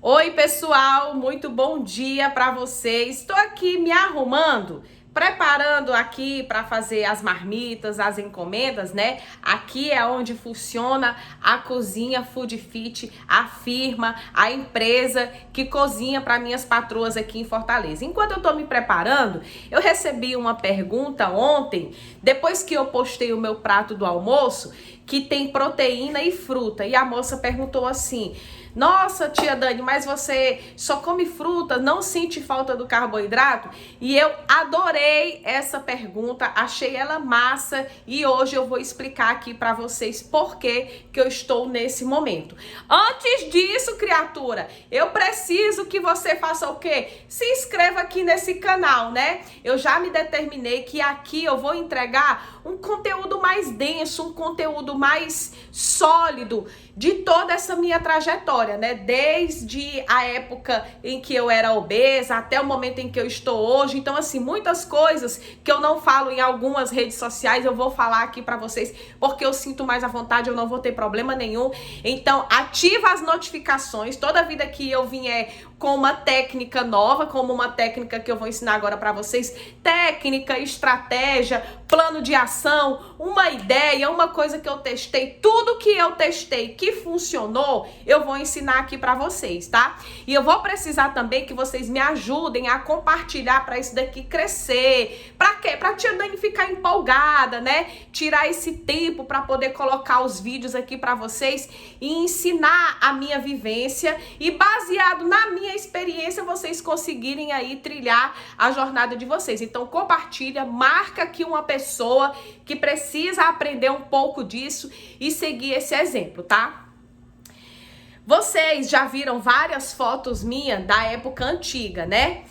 Oi, pessoal, muito bom dia para vocês. Estou aqui me arrumando, preparando aqui para fazer as marmitas, as encomendas, né? Aqui é onde funciona a cozinha Food Fit, a firma, a empresa que cozinha para minhas patroas aqui em Fortaleza. Enquanto eu estou me preparando, eu recebi uma pergunta ontem, depois que eu postei o meu prato do almoço, que tem proteína e fruta. E a moça perguntou assim: nossa, tia Dani, mas você só come fruta, não sente falta do carboidrato? E eu adorei essa pergunta, achei ela massa e hoje eu vou explicar aqui para vocês por que eu estou nesse momento. Antes disso, criatura, eu preciso que você faça o quê? Se inscreva aqui nesse canal, né? Eu já me determinei que aqui eu vou entregar um conteúdo mais denso, um conteúdo mais sólido de toda essa minha trajetória, né? Desde a época em que eu era obesa até o momento em que eu estou hoje. Então, assim, muitas coisas que eu não falo em algumas redes sociais, eu vou falar aqui pra vocês, porque eu sinto mais à vontade, eu não vou ter problema nenhum. Então, ativa as notificações. Toda vida que eu vier com uma técnica nova, como uma técnica que eu vou ensinar agora pra vocês, técnica, estratégia, plano de ação, uma ideia, uma coisa que eu testei, tudo que eu testei que funcionou, eu vou ensinar aqui pra vocês, tá? E eu vou precisar também que vocês me ajudem a compartilhar pra isso daqui crescer. Pra quê? Pra tia Dani ficar empolgada, né? Tirar esse tempo pra poder colocar os vídeos aqui pra vocês e ensinar a minha vivência e baseado na minha experiência vocês conseguirem aí trilhar a jornada de vocês. Então compartilha, marca aqui uma pessoa que precisa aprender um pouco disso e seguir esse exemplo, tá? Vocês já viram várias fotos minhas da época antiga, né?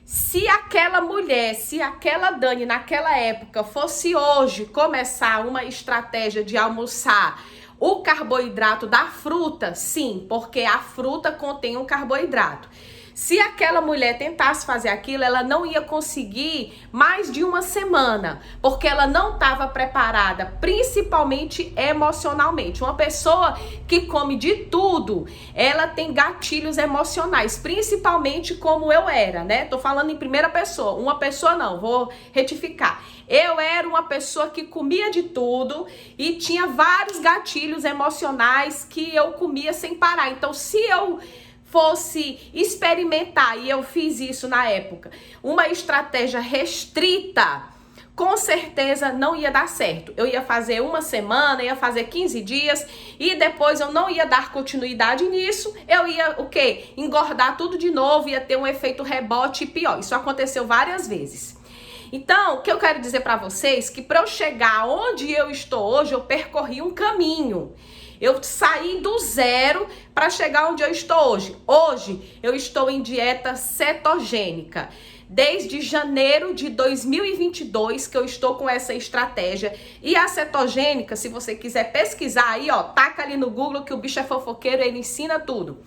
Se aquela mulher, se aquela Dani naquela época fosse hoje começar uma estratégia de almoçar o carboidrato da fruta, sim, porque a fruta contém um carboidrato. Se aquela mulher tentasse fazer aquilo, ela não ia conseguir mais de uma semana, porque ela não estava preparada, principalmente emocionalmente. Uma pessoa que come de tudo, ela tem gatilhos emocionais, principalmente como eu era, né? Tô falando em primeira pessoa, uma pessoa não, vou retificar. Eu era uma pessoa que comia de tudo e tinha vários gatilhos emocionais que eu comia sem parar. Então, se eu fosse experimentar, e eu fiz isso na época, uma estratégia restrita, com certeza não ia dar certo. Eu ia fazer uma semana, ia fazer 15 dias e depois eu não ia dar continuidade nisso. Eu ia, o quê? Engordar tudo de novo, ia ter um efeito rebote e pior. Isso aconteceu várias vezes. Então, o que eu quero dizer para vocês, que para eu chegar onde eu estou hoje, eu percorri um caminho. Eu saí do zero para chegar onde eu estou hoje. Hoje eu estou em dieta cetogênica. Desde janeiro de 2022 que eu estou com essa estratégia. E a cetogênica, se você quiser pesquisar aí, ó, taca ali no Google que o bicho é fofoqueiro, ele ensina tudo.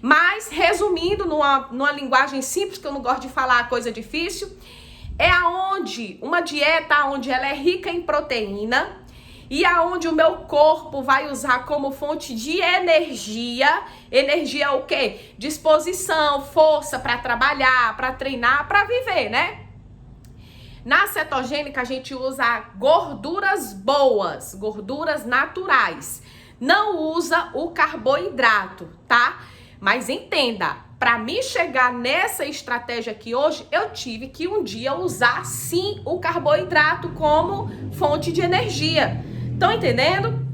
Mas, resumindo numa linguagem simples, que eu não gosto de falar coisa difícil, é aonde uma dieta onde ela é rica em proteína, e aonde o meu corpo vai usar como fonte de energia. Energia é o quê? Disposição, força para trabalhar, para treinar, para viver, né? Na cetogênica a gente usa gorduras boas, gorduras naturais. Não usa o carboidrato, tá? Mas entenda, para mim chegar nessa estratégia aqui hoje, eu tive que um dia usar sim o carboidrato como fonte de energia. Estão entendendo?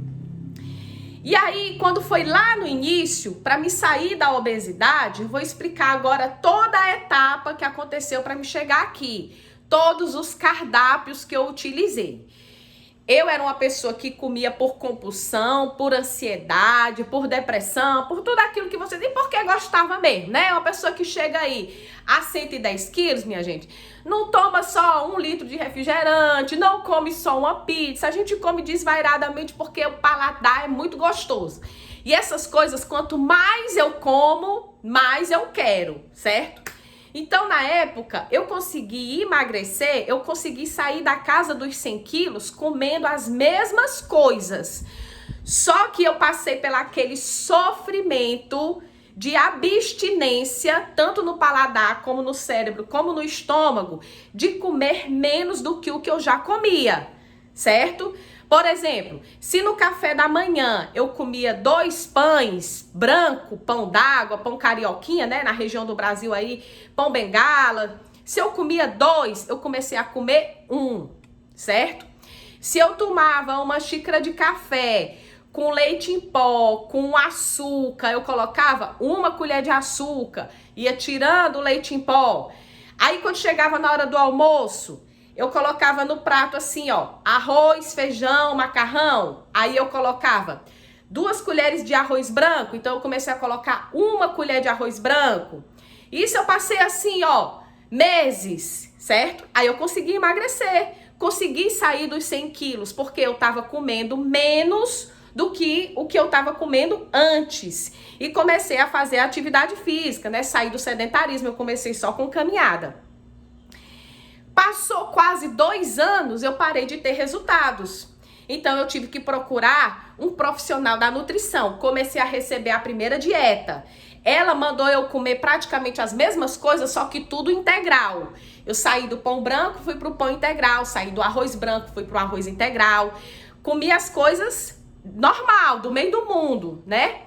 E aí, quando foi lá no início, para me sair da obesidade, eu vou explicar agora toda a etapa que aconteceu para me chegar aqui. Todos os cardápios que eu utilizei. Eu era uma pessoa que comia por compulsão, por ansiedade, por depressão, por tudo aquilo que vocês... E porque gostava mesmo, né? Uma pessoa que chega aí a 110 quilos, minha gente, não toma só 1 litro de refrigerante, não come só uma pizza, a gente come desvairadamente porque o paladar é muito gostoso. E essas coisas, quanto mais eu como, mais eu quero, certo? Então, na época, eu consegui emagrecer, eu consegui sair da casa dos 100 quilos comendo as mesmas coisas. Só que eu passei pelo aquele sofrimento de abstinência, tanto no paladar, como no cérebro, como no estômago, de comer menos do que o que eu já comia, certo? Por exemplo, se no café da manhã eu comia 2 pães branco, pão d'água, pão carioquinha, né, na região do Brasil aí, pão bengala, se eu comia 2, eu comecei a comer 1, certo? Se eu tomava uma xícara de café com leite em pó, com açúcar, eu colocava 1 colher de açúcar, ia tirando o leite em pó. Aí quando chegava na hora do almoço, eu colocava no prato assim, ó, arroz, feijão, macarrão. Aí eu colocava 2 colheres de arroz branco, então eu comecei a colocar 1 colher de arroz branco. Isso eu passei assim, ó, meses, certo? Aí eu consegui emagrecer, consegui sair dos 100 quilos, porque eu tava comendo menos do que o que eu tava comendo antes. E comecei a fazer atividade física, né? Saí do sedentarismo, eu comecei só com caminhada. Passou quase 2 anos, eu parei de ter resultados. Então eu tive que procurar um profissional da nutrição. Comecei a receber a primeira dieta. Ela mandou eu comer praticamente as mesmas coisas, só que tudo integral. Eu saí do pão branco, fui pro pão integral. Saí do arroz branco, fui pro arroz integral. Comi as coisas normal, do meio do mundo, né?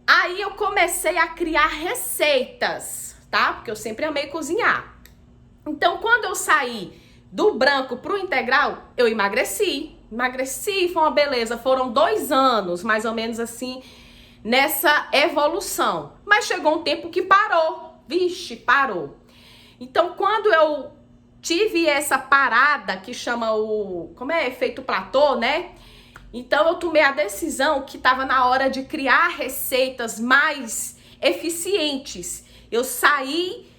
Aí eu comecei a criar receitas, tá? Porque eu sempre amei cozinhar. Então, quando eu saí do branco pro integral, eu emagreci. Emagreci, foi uma beleza. Foram 2 anos, mais ou menos assim, nessa evolução. Mas chegou um tempo que parou. Vixe, parou. Então, quando eu tive essa parada, que chama efeito platô, né? Então, eu tomei a decisão que estava na hora de criar receitas mais eficientes. Eu saí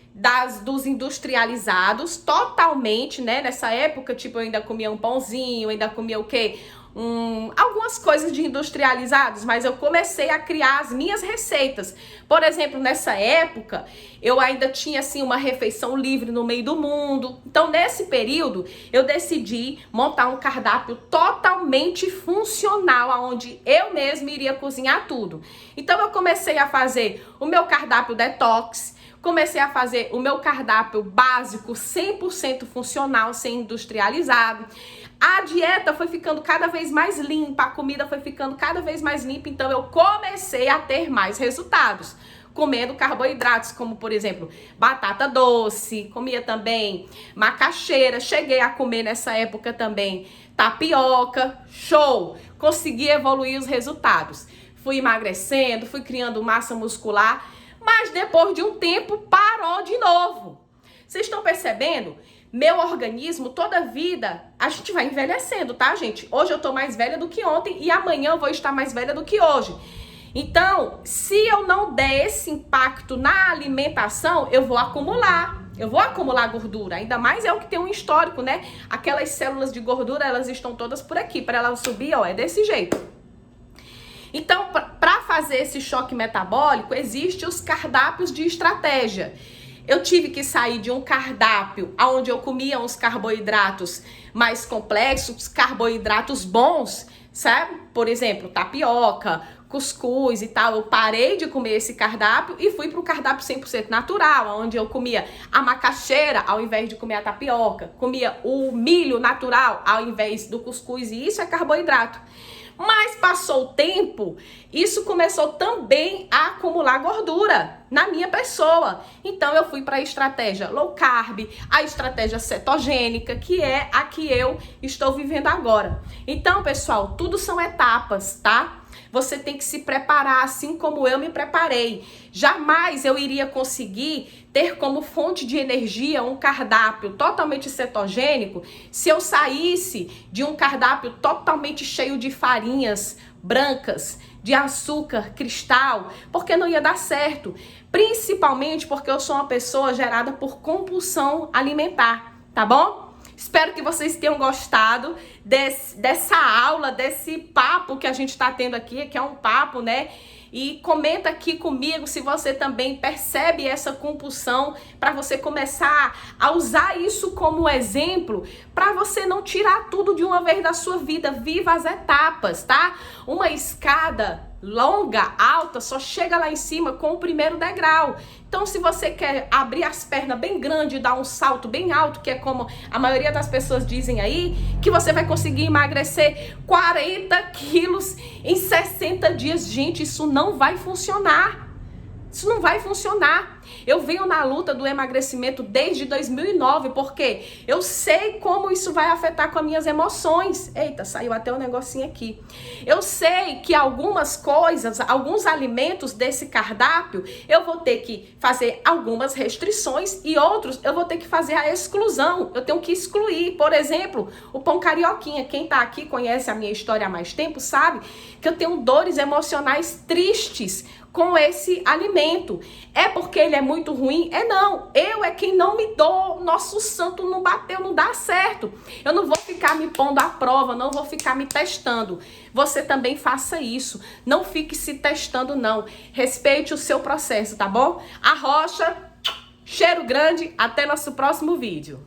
dos industrializados totalmente, né? Nessa época, tipo, eu ainda comia um pãozinho, ainda comia o quê? Algumas coisas de industrializados, mas eu comecei a criar as minhas receitas. Por exemplo, nessa época, eu ainda tinha, assim, uma refeição livre no meio do mundo. Então, nesse período, eu decidi montar um cardápio totalmente funcional, onde eu mesma iria cozinhar tudo. Então, eu comecei a fazer o meu cardápio detox, comecei a fazer o meu cardápio básico, 100% funcional, sem industrializado. A dieta foi ficando cada vez mais limpa, a comida foi ficando cada vez mais limpa, então eu comecei a ter mais resultados. Comendo carboidratos, como por exemplo, batata doce, comia também macaxeira, cheguei a comer nessa época também tapioca, show! Consegui evoluir os resultados. Fui emagrecendo, fui criando massa muscular, mas depois de um tempo parou de novo. Vocês estão percebendo? Meu organismo, toda vida, a gente vai envelhecendo, tá, gente? Hoje eu tô mais velha do que ontem e amanhã eu vou estar mais velha do que hoje. Então, se eu não der esse impacto na alimentação, eu vou acumular. Eu vou acumular gordura, ainda mais eu que tenho um histórico, né? Aquelas células de gordura, elas estão todas por aqui. Para elas subir, ó, é desse jeito. Então, para fazer esse choque metabólico, existem os cardápios de estratégia. Eu tive que sair de um cardápio onde eu comia uns carboidratos mais complexos, carboidratos bons, sabe? Por exemplo, tapioca, cuscuz e tal. Eu parei de comer esse cardápio e fui para o cardápio 100% natural, onde eu comia a macaxeira ao invés de comer a tapioca, comia o milho natural ao invés do cuscuz, e isso é carboidrato. Mas passou o tempo, isso começou também a acumular gordura na minha pessoa. Então eu fui para a estratégia low carb, a estratégia cetogênica, que é a que eu estou vivendo agora. Então, pessoal, tudo são etapas, tá? Você tem que se preparar assim como eu me preparei. Jamais eu iria conseguir ter como fonte de energia um cardápio totalmente cetogênico se eu saísse de um cardápio totalmente cheio de farinhas brancas, de açúcar cristal, porque não ia dar certo. Principalmente porque eu sou uma pessoa gerada por compulsão alimentar, tá bom? Espero que vocês tenham gostado dessa aula, desse papo que a gente está tendo aqui, que é um papo, né? E comenta aqui comigo se você também percebe essa compulsão, para você começar a usar isso como exemplo, para você não tirar tudo de uma vez da sua vida. Viva as etapas, tá? Uma escada longa, alta, só chega lá em cima com o primeiro degrau. Então, se você quer abrir as pernas bem grande e dar um salto bem alto, que é como a maioria das pessoas dizem aí, que você vai conseguir emagrecer 40 quilos em 60 dias. Gente, isso não vai funcionar. Isso não vai funcionar. Eu venho na luta do emagrecimento desde 2009, porque eu sei como isso vai afetar com as minhas emoções. Eita, saiu até um negocinho aqui. Eu sei que algumas coisas, alguns alimentos desse cardápio, eu vou ter que fazer algumas restrições e outros eu vou ter que fazer a exclusão. Eu tenho que excluir. Por exemplo, o pão carioquinha. Quem tá aqui conhece a minha história há mais tempo, sabe que eu tenho dores emocionais tristes com esse alimento. É porque ele é muito ruim? É não. Eu é quem não me dou. Nosso santo não bateu, não dá certo. Eu não vou ficar me pondo à prova, não vou ficar me testando. Você também faça isso. Não fique se testando, não. Respeite o seu processo, tá bom? Arrocha, cheiro grande, até nosso próximo vídeo.